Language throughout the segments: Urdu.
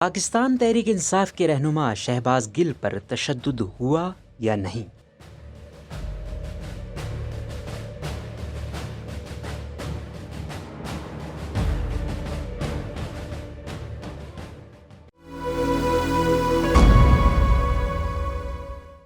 پاکستان تحریک انصاف کے رہنما شہباز گل پر تشدد ہوا یا نہیں؟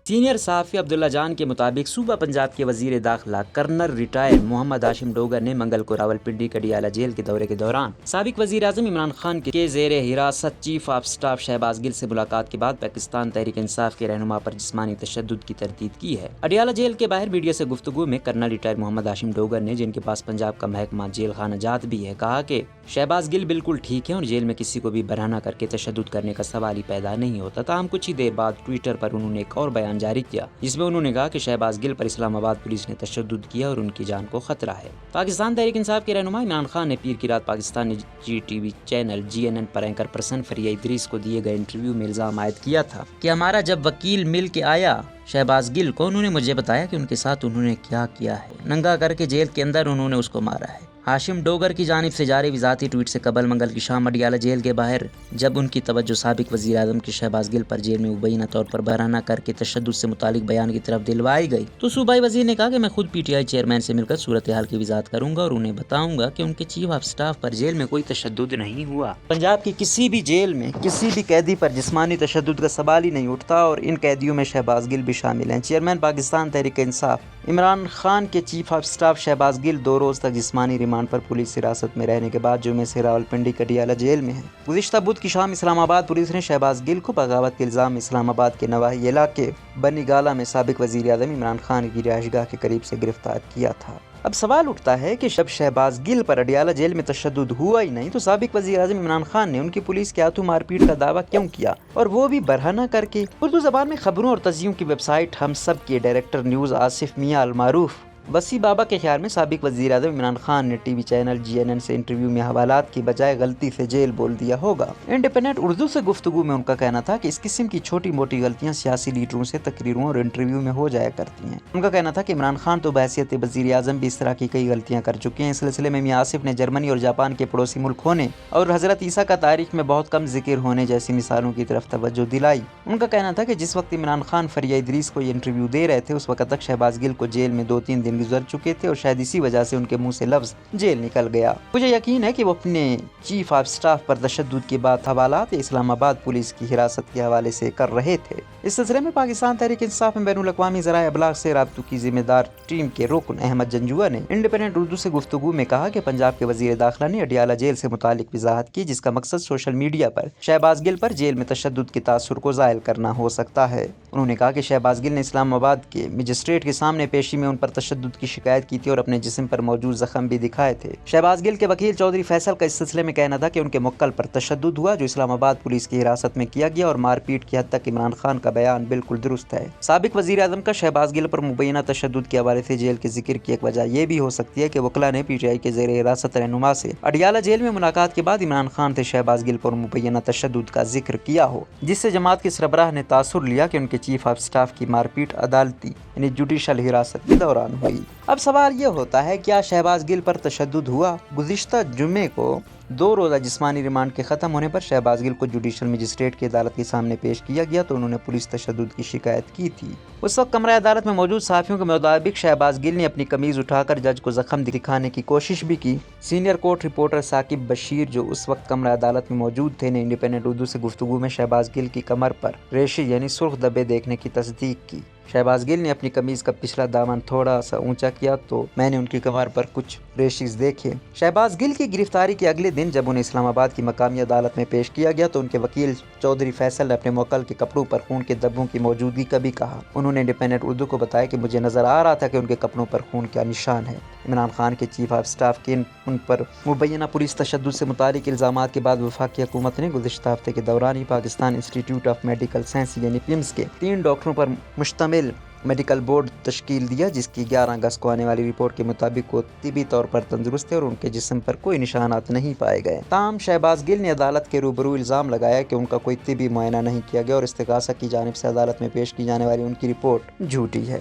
سینئر صحافی عبداللہ جان کے مطابق صوبہ پنجاب کے وزیر داخلہ کرنل ریٹائر محمد ہاشم ڈوگر نے منگل کو راولپنڈی کڈیالہ جیل کے دورے کے دوران سابق وزیر اعظم عمران خان کے زیر حراست چیف آف سٹاف شہباز گل سے ملاقات کے بعد پاکستان تحریک انصاف کے رہنما پر جسمانی تشدد کی تردید کی ہے۔ اڈیالہ جیل کے باہر میڈیا سے گفتگو میں کرنل ریٹائر محمد ہاشم ڈوگر نے، جن کے پاس پنجاب کا محکمہ جیل خانہ جات بھی ہے، کہا کہ شہباز گل بالکل ٹھیک ہے اور جیل میں کسی کو بھی برہنہ کر کے تشدد کرنے کا سوال ہی پیدا نہیں ہوتا۔ تاہم کچھ ہی دیر بعد ٹویٹر پر انہوں نے ایک اور بیان جاری کیا، جس میں انہوں نے کہا کہ شہباز گل پر اسلام آباد پولیس نے تشدد کیا اور ان کی جان کو خطرہ ہے۔ پاکستان تحریک انصاف کے رہنما عمران خان نے پیر کی رات Pakistani G T V channel GNN پر اینکر پرسن فریہ ادریس کو دیے گئے انٹرویو میں الزام عائد کیا تھا کہ ہمارا جب وکیل مل کے آیا شہباز گل کو، انہوں نے مجھے بتایا کہ ان کے ساتھ انہوں نے کیا کیا ہے، ننگا کر کے جیل کے اندر انہوں نے اس کو مارا ہے۔ ہاشم ڈوگر کی جانب سے جاری ذاتی ٹویٹ سے قبل منگل کی شام اڈیالہ جیل کے باہر جب ان کی توجہ سابق وزیر اعظم کے شہباز گل پر جیل میں مبینہ طور پر برہنہ کر کے تشدد سے متعلق بیان کی طرف دلوائی گئی تو صوبائی وزیر نے کہا کہ میں خود PTI چیئرمین سے مل کر صورتحال کی وضاحت کروں گا اور انہیں بتاؤں گا کہ ان کے چیف آف سٹاف پر جیل میں کوئی تشدد نہیں ہوا۔ پنجاب کی کسی بھی جیل میں کسی بھی قیدی پر جسمانی تشدد کا سوال ہی نہیں اٹھتا اور ان قیدیوں میں شہباز گل بھی شامل ہیں۔ چیئرمین پاکستان تحریک انصاف عمران خان کے چیف آف سٹاف شہباز گل 2 روز تک جسمانی ریمانڈ پر پولیس حراست میں رہنے کے بعد جمعے سے راولپنڈی کڈیالہ جیل میں ہیں۔ گزشتہ بدھ کی شام اسلام آباد پولیس نے شہباز گل کو بغاوت کے الزام اسلام آباد کے نواحی علاقے بنی گالہ میں سابق وزیر اعظم عمران خان کی رہائش گاہ کے قریب سے گرفتار کیا تھا۔ اب سوال اٹھتا ہے کہ جب شہباز گل پر اڈیالہ جیل میں تشدد ہوا ہی نہیں تو سابق وزیر اعظم عمران خان نے ان کی پولیس کے ہاتھوں مار پیٹ کا دعویٰ کیوں کیا، اور وہ بھی برہنہ کر کے؟ اردو زبان میں خبروں اور تجزیوں کی ویب سائٹ ہم سب کے ڈائریکٹر نیوز آصف میاں المعروف وسیع بابا کے خیال میں سابق وزیر اعظم عمران خان نے ٹی وی چینل GNN سے انٹرویو میں حوالات کی بجائے غلطی سے جیل بول دیا ہوگا۔ انڈیپینڈنٹ اردو سے گفتگو میں ان کا کہنا تھا کہ اس قسم کی چھوٹی موٹی غلطیاں سیاسی لیڈروں سے تقریروں اور انٹرویو میں ہو جایا کرتی ہیں۔ ان کا کہنا تھا کہ عمران خان تو بحیثیت وزیر اعظم بھی اس طرح کی کئی غلطیاں کر چکے ہیں۔ اس سلسلے میں میاں آصف نے جرمنی اور جاپان کے پڑوسی ملک ہونے اور حضرت عیسیٰ کا تاریخ میں بہت کم ذکر ہونے جیسی مثالوں کی طرف توجہ دلائی۔ ان کا کہنا تھا کہ جس وقت عمران خان فریہ ادریس کو یہ انٹرویو دے رہے تھے اس وقت تک شہباز گل کو جیل میں 2-3 دن گزر چکے تھے اور شاید اسی وجہ سے ان کے منہ سے لفظ جیل نکل گیا۔ مجھے یقین ہے کہ وہ اپنے چیف آف سٹاف پر تشدد کی بات حوالات اسلام آباد پولیس کی حراست کے حوالے سے کر رہے تھے۔ اس سلسلے میں پاکستان تحریک انصاف میں بین الاقوامی ذرائع ابلاغ سے رابطوں کی ذمہ دار ٹیم کے رکن احمد جنجوعہ نے انڈیپینڈنٹ اردو سے گفتگو میں کہا کہ پنجاب کے وزیر داخلہ نے اڈیالہ جیل سے متعلق وضاحت کی، جس کا مقصد سوشل میڈیا پر شہباز گل پر جیل میں تشدد کے تاثر کو زائل کرنا ہو سکتا ہے۔ انہوں نے کہا کہ شہباز گل نے اسلام آباد کے مجسٹریٹ کے سامنے پیشی میں ان پر تشدد کی شکایت کی تھی اور اپنے جسم پر موجود زخم بھی دکھائے تھے۔ شہباز گل کے وکیل چودھری فیصل کا اس سلسلے میں کہنا تھا کہ ان کے موکل پر تشدد ہوا جو اسلام آباد پولیس کی حراست میں کیا گیا اور مار پیٹ کی حد تک عمران خان کا بیان بالکل درست ہے۔ سابق وزیر اعظم کا شہباز گل پر مبینہ تشدد کے حوالے سے جیل کے ذکر کی ایک وجہ یہ بھی ہو سکتی ہے کہ وکلاء نے PTI کے زیر حراست رہنما سے اڈیالہ جیل میں ملاقات کے بعد عمران خان سے شہباز گل پر مبینہ تشدد کا ذکر کیا ہو، جس سے جماعت کے سربراہ نے تاثر لیا کہ ان کے چیف آف سٹاف کی مار پیٹ عدالتی یعنی جوڈیشل حراست کے دوران ہوئی۔ اب سوال یہ ہوتا ہے کیا شہباز گل پر تشدد ہوا؟ گزشتہ جمعے کو 2 روزہ جسمانی ریمانڈ کے ختم ہونے پر شہباز گل کو جوڈیشل مجسٹریٹ کی عدالت کے سامنے پیش کیا گیا تو انہوں نے پولیس تشدد کی شکایت کی تھی۔ اس وقت کمرہ عدالت میں موجود صحافیوں کے مطابق شہباز گل نے اپنی قمیض اٹھا کر جج کو زخم دکھانے کی کوشش بھی کی۔ Senior court reporter Saqib Bashir جو اس وقت کمرہ عدالت میں موجود تھے نے انڈیپینڈنٹ اردو سے گفتگو میں شہباز گل کی کمر پر ریشے یعنی سرخ دبے دیکھنے کی تصدیق کی۔ شہباز گل نے اپنی قمیض کا پچھلا دامن تھوڑا سا اونچا کیا تو میں نے ان کی کمر پر کچھ ریشز دیکھے۔ شہباز گل کی گرفتاری کے اگلے دن جب انہیں اسلام آباد کی مقامی عدالت میں پیش کیا گیا تو ان کے وکیل چودھری فیصل نے اپنے موکل کے کپڑوں پر خون کے دھبوں کی موجودگی کا بھی کہا۔ انہوں نے انڈیپینڈنٹ اردو کو بتایا کہ مجھے نظر آ رہا تھا کہ ان کے کپڑوں پر خون کا نشان ہے۔ عمران خان کے چیف آف سٹاف کے ان پر مبینہ پولیس تشدد سے متعلق الزامات کے بعد وفاقی حکومت نے گزشتہ ہفتے کے دوران ہی پاکستان انسٹی ٹیوٹ آف میڈیکل سائنس یعنی PIMS کے 3 ڈاکٹروں پر مشتمل میڈیکل بورڈ تشکیل دیا، جس کی 11 اگست کو آنے والی رپورٹ کے مطابق وہ طبی طور پر تندرست تھے اور ان کے جسم پر کوئی نشانات نہیں پائے گئے۔ تاہم شہباز گل نے عدالت کے روبرو الزام لگایا کہ ان کا کوئی طبی معائنہ نہیں کیا گیا اور استغاثہ کی جانب سے عدالت میں پیش کی جانے والی ان کی رپورٹ جھوٹی ہے۔